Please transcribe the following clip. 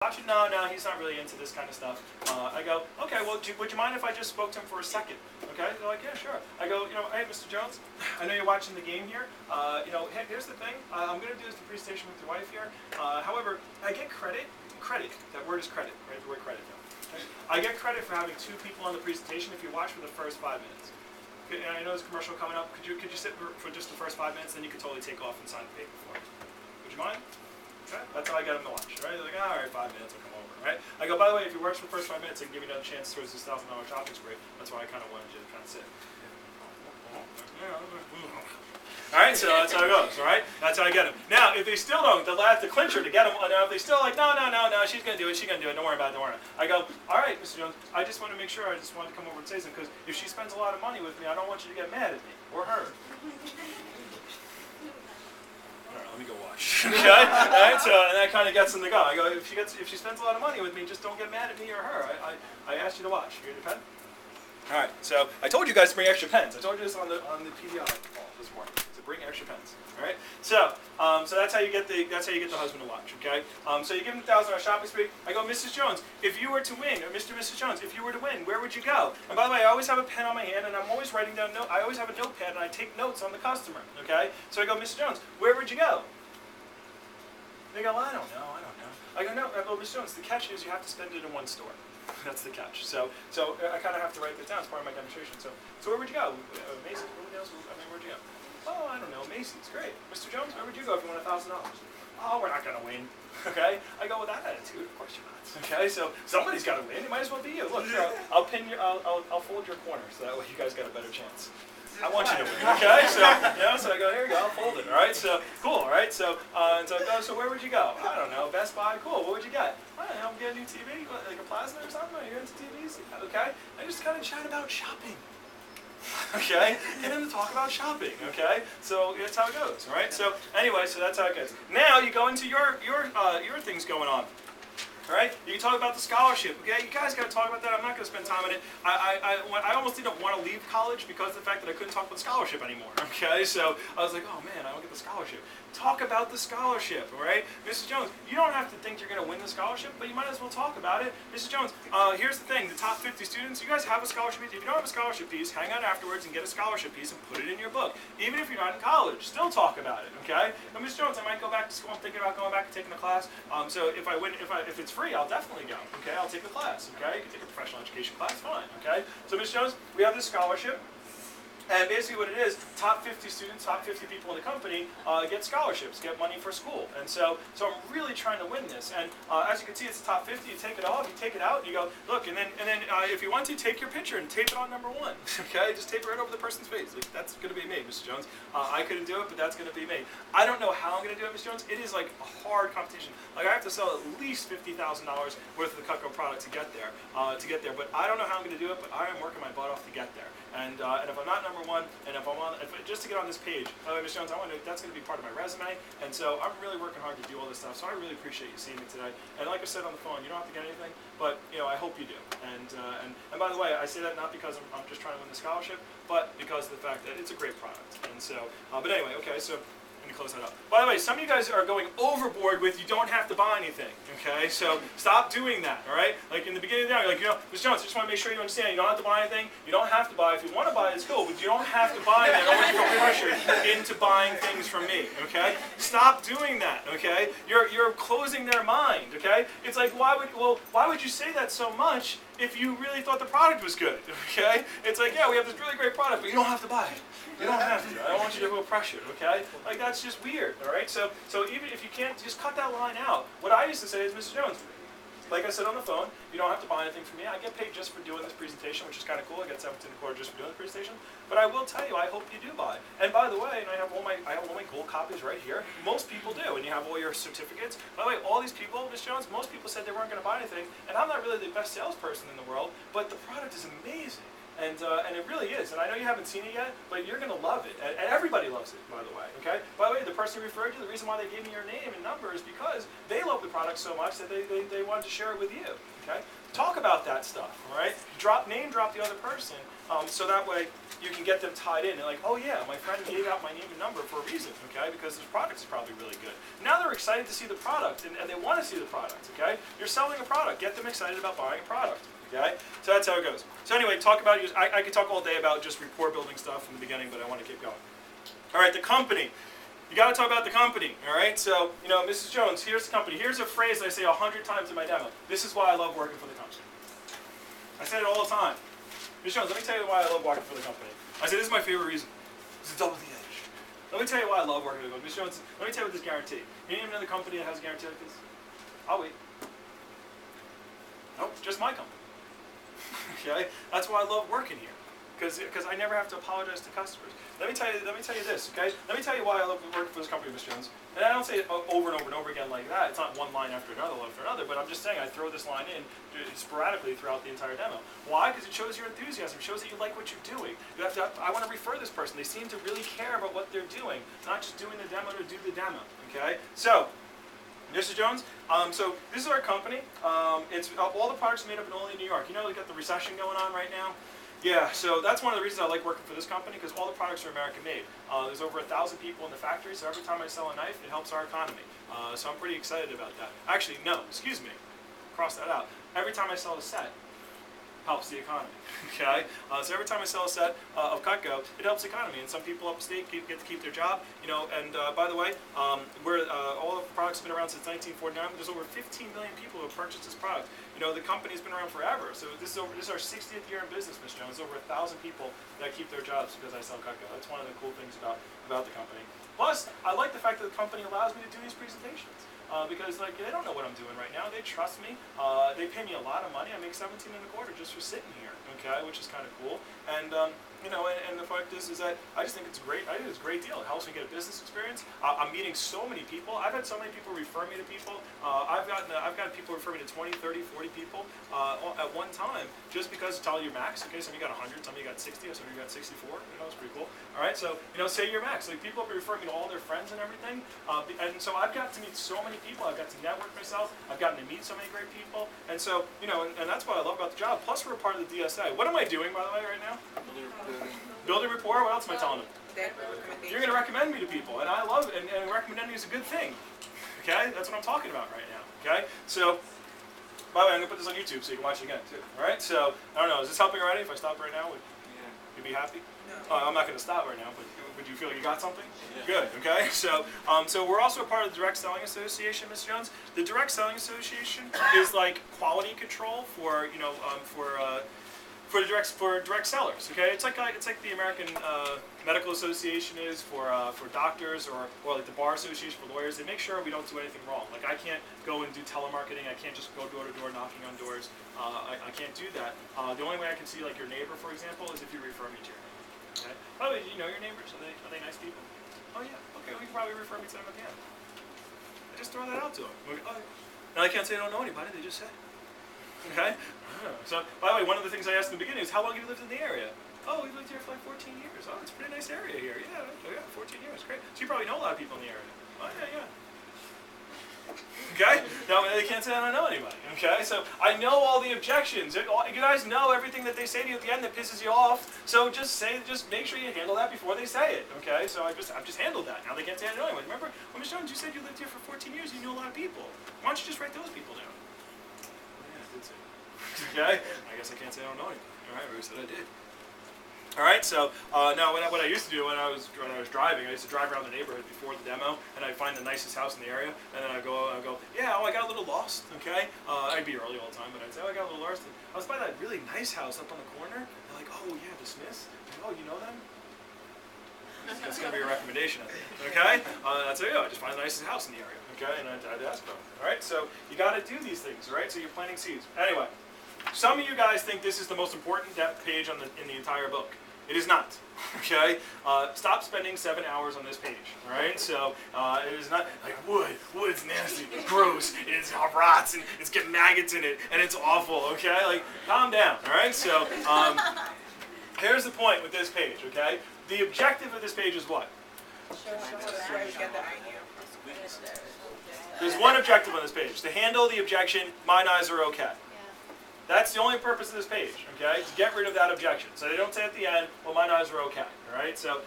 Actually, no, he's not really into this kind of stuff. I go, okay, well, would you mind if I just spoke to him for a second? Okay, they're like, yeah, sure. I go, hey, Mr. Jones, I know you're watching the game here. Hey, here's the thing. I'm going to do this presentation with your wife here. However, I get credit. That word is credit, right? The word credit, though. Okay? I get credit for having 2 people on the presentation if you watch for the first 5 minutes. Okay, and I know there's a commercial coming up. Could you sit for just the first 5 minutes, then you could totally take off and sign the paper for it. Would you mind? Okay? That's how I get them to watch, right? They're like, all right, 5 minutes, I'll come over, right? I go, by the way, if you work for the first 5 minutes, I can give you another chance towards this $1,000 shopping spree. That's why I kind of wanted you to kind of sit. All right, so that's how it goes, all right? That's how I get them. Now, if they still don't, the clincher to get them, if they still like, no, she's going to do it, don't worry about it, don't worry. I go, all right, Mr. Jones, I just want to make sure, I just wanted to come over and say something, because if she spends a lot of money with me, I don't want you to get mad at me, or her. Let me go watch. Okay? Alright, so and that kind of gets them to go. I go, if she spends a lot of money with me, just don't get mad at me or her. I asked you to watch. You get your pen? Alright, so I told you guys to bring extra pens. I told you this on the PDI call this morning. So bring extra pens. Alright? So that's how you get the husband to watch, okay? So you give him $1,000 shopping spree. I go, Mrs. Jones, if you were to win, or Mr. and Mrs. Jones, if you were to win, where would you go? And by the way, I always have a pen on my hand, and I'm always writing down notes. I always have a notepad, and I take notes on the customer, okay? So I go, Mrs. Jones, where would you go? They go, well, I don't know. I go, no, well, Mr. Jones, the catch is you have to spend it in one store. That's the catch. So I kind of have to write this down as part of my demonstration. So where would you go? Macy's? Where'd you go? Oh, I don't know. Macy's. Great. Mr. Jones, where would you go if you won $1,000? Oh, we're not going to win. Okay? I go, with that attitude, of course you're not. Okay? So somebody's got to win. It might as well be you. Look, here, I'll fold your corner so that way you guys got a better chance. I want you to win, okay? So I go, here you go, I'll fold it, all right? So, cool, all right? So where would you go? I don't know, Best Buy, cool, what would you get? I don't know, get a new TV, like a plasma or something? Are you into TVs? Okay? I just kind of chat about shopping. Okay? Get him to talk about shopping, okay? So that's how it goes, all right? So anyway, so that's how it goes. Now you go into your things going on. All right, you can talk about the scholarship. Okay, you guys got to talk about that. I'm not going to spend time on it. I almost didn't want to leave college because of the fact that I couldn't talk about scholarship anymore. Okay, so I was like, oh man, I don't get the scholarship. Talk about the scholarship, all right? Mrs. Jones, you don't have to think you're going to win the scholarship, but you might as well talk about it. Mrs. Jones, here's the thing, the top 50 students, you guys have a scholarship piece. If you don't have a scholarship piece, hang out afterwards and get a scholarship piece and put it in your book. Even if you're not in college, still talk about it, okay? Now, Mrs. Jones, I might go back to school. I'm thinking about going back and taking a class. So if it's free, I'll definitely go, okay? I'll take the class, okay? You can take a professional education class, fine, okay? So, Mrs. Jones, we have this scholarship. And basically what it is, top 50 students, top 50 people in the company get scholarships, get money for school. And so I'm really trying to win this. And as you can see, it's the top 50. You take it off, you take it out, and you go, look, and then if you want to, take your picture and tape it on number 1. Okay, just tape it right over the person's face. Like, that's going to be me, Mr. Jones. I couldn't do it, but that's going to be me. I don't know how I'm going to do it, Mr. Jones. It is like a hard competition. Like, I have to sell at least $50,000 worth of the Cutco product to get there. But I don't know how I'm going to do it, but I am working my butt off to get there. And if I'm not number 1, and just to get on this page, Ms. Jones, that's going to be part of my resume, and so I'm really working hard to do all this stuff. So I really appreciate you seeing me today. And like I said on the phone, you don't have to get anything, but I hope you do. And by the way, I say that not because I'm just trying to win the scholarship, but because of the fact that it's a great product. And so, but anyway, okay, so. Let me close that up. By the way, some of you guys are going overboard with you don't have to buy anything, okay? So stop doing that, all right? Like in the beginning of the day, you're like, Ms. Jones, I just want to make sure you understand, you don't have to buy anything. You don't have to buy. If you want to buy, it's cool, but you don't have to buy anything. I don't want you to feel pressured into buying things from me, okay? Stop doing that, okay? You're closing their mind, okay? It's like, why would you say that so much if you really thought the product was good, okay? It's like, yeah, we have this really great product, but you don't have to buy it. You don't have to. I don't want you to feel pressured, okay? Like, that's just weird, all right? So even if you can't, just cut that line out. What I used to say is, Mr. Jones, like I said on the phone, you don't have to buy anything from me. I get paid just for doing this presentation, which is kind of cool. I get 17.25 just for doing the presentation. But I will tell you, I hope you do buy. And by the way, and I have all my gold copies right here. Most people do, and you have all your certificates. By the way, all these people, Ms. Jones, most people said they weren't going to buy anything, and I'm not really the best salesperson in the world, but the product is amazing. and it really is. And I know you haven't seen it yet, but you're going to love it. And everybody loves it, by the way. Okay. By the way, the person who referred you, the reason why they gave me your name and number is because they love the product so much that they wanted to share it with you. Okay. Talk about that stuff. All right. Name drop the other person, so that way you can get them tied in. And like, oh yeah, my friend gave out my name and number for a reason. Okay. Because this product is probably really good. Now they're excited to see the product, and they want to see the product. Okay. You're selling a product. Get them excited about buying a product. Okay, so that's how it goes. So anyway, talk about I could talk all day about just rapport building stuff in the beginning, but I want to keep going. All right, the company. You got to talk about the company. All right, so Mrs. Jones, here's the company. Here's a phrase I say 100 times in my demo. This is why I love working for the company. I say it all the time. Mrs. Jones, let me tell you why I love working for the company. I say this is my favorite reason. It's a double the edge. Let me tell you why I love working for the company. Mrs. Jones, let me tell you what this guarantee. You need another company that has a guarantee like this? I'll wait. Nope, just my company. Okay, that's why I love working here, because I never have to apologize to customers. Let me tell you this. Okay, let me tell you why I love working for this company, Ms. Jones. And I don't say it over and over and over again like that. It's not one line after another. But I'm just saying I throw this line in sporadically throughout the entire demo. Why? Because it shows your enthusiasm. It shows that you like what you're doing. You have to. I want to refer this person. They seem to really care about what they're doing, not just doing the demo to do the demo. Okay, so. Mrs. Jones, so this is our company. It's all the products are made up in only New York. You know, we got the recession going on right now. Yeah, so that's one of the reasons I like working for this company, because all the products are American made. There's over 1,000 people in the factory, so every time I sell a knife, it helps our economy. So I'm pretty excited about that. Actually, no, excuse me, cross that out. Every time I sell a set, helps the economy. Okay, so every time I sell a set of Cutco, it helps the economy, and some people upstate get to keep their job. And by the way, all the products have been around since 1949. There's over 15 million people who have purchased this product. The company's been around forever. So this is our 60th year in business, Ms. Jones. Over 1,000 people that keep their jobs because I sell Cutco. That's one of the cool things about the company. Plus, I like the fact that the company allows me to do these presentations. Because they don't know what I'm doing right now. They trust me. They pay me a lot of money. I make $17 and a quarter just for sitting here, okay, which is kind of cool. And and the fact is that I just think it's great. I think it's a great deal. It helps me get a business experience. I'm meeting so many people. I've had so many people refer me to people. I've got people refer me to 20, 30, 40 people at one time, just because it's all your max. Okay, some of you got 100, some of you got 60, some of you got 64. It's pretty cool. All right, so say your max. Like people have been referring me to all their friends and everything, and so I've got to meet so many people. I've got to network myself. I've gotten to meet so many great people, and so and that's what I love about the job. Plus, we're a part of the DSA. What am I doing, by the way, right now? Building rapport. What else am I telling them? You're going to recommend me to people, and I love it. And recommending is a good thing. Okay, that's what I'm talking about right now. Okay, so by the way, I'm going to put this on YouTube so you can watch it again too. All right. So I don't know. Is this helping already? If I stop right now, would you be happy? No. I'm not going to stop right now, but would you feel you got something? Yeah. Good. Okay. So so we're also a part of the Direct Selling Association, Ms. Jones. The Direct Selling Association is like quality control for for direct sellers. Okay, it's like the American Medical Association is for doctors, or like the Bar Association for lawyers. They make sure we don't do anything wrong. Like I can't go and do telemarketing. I can't just go door to door knocking on doors. I can't do that. The only way I can see like your neighbor, for example, is if you refer me to your neighbor. Okay. By the way, do you know your neighbors? Are they nice people? Oh yeah. Okay, well, you can probably refer me to them at the end. I just throw that out to them. And I can't say I don't know anybody. They just said. Okay. So, by the way, one of the things I asked in the beginning is, how long have you lived in the area? Oh, we've lived here for like 14 years. Oh, it's a pretty nice area here. Yeah, 14 years. Great. So you probably know a lot of people in the area. Oh, yeah. Okay? Now, they can't say I don't know anybody. Okay? So I know all the objections. You guys know everything that they say to you at the end that pisses you off. So just make sure you handle that before they say it. Okay? So I've just handled that. Now they can't say I don't know anybody. Remember, when Ms. Jones, you said you lived here for 14 years, you knew a lot of people. Why don't you just write those people down? Yeah, I did say that. Okay? I guess I can't say I don't know anybody. All right, I said I did. All right, so now what I used to do when I was driving, I used to drive around the neighborhood before the demo, and I'd find the nicest house in the area, and then I'd go, yeah, I got a little lost, okay? I'd be early all the time, but I'd say, I got a little lost. I was by that really nice house up on the corner. They're like, oh yeah, the Smiths. Like, oh, you know them? That's gonna be a recommendation, I think. Okay? That's it. I just find the nicest house in the area. Okay, and I'd ask about it. All right, so you got to do these things, right? So you're planting seeds. Anyway, some of you guys think this is the most important page in the entire book. It is not. Okay, stop spending 7 hours on this page. All right, so it is not like wood's nasty, gross, it's rots, and it's getting maggots in it, and it's awful. Okay, like calm down. All right, so. here's the point with this page, okay? The objective of this page is what? There's one objective on this page. To handle the objection, mine eyes are okay. That's the only purpose of this page, okay? To get rid of that objection. So they don't say at the end, well, mine eyes are okay, all right? So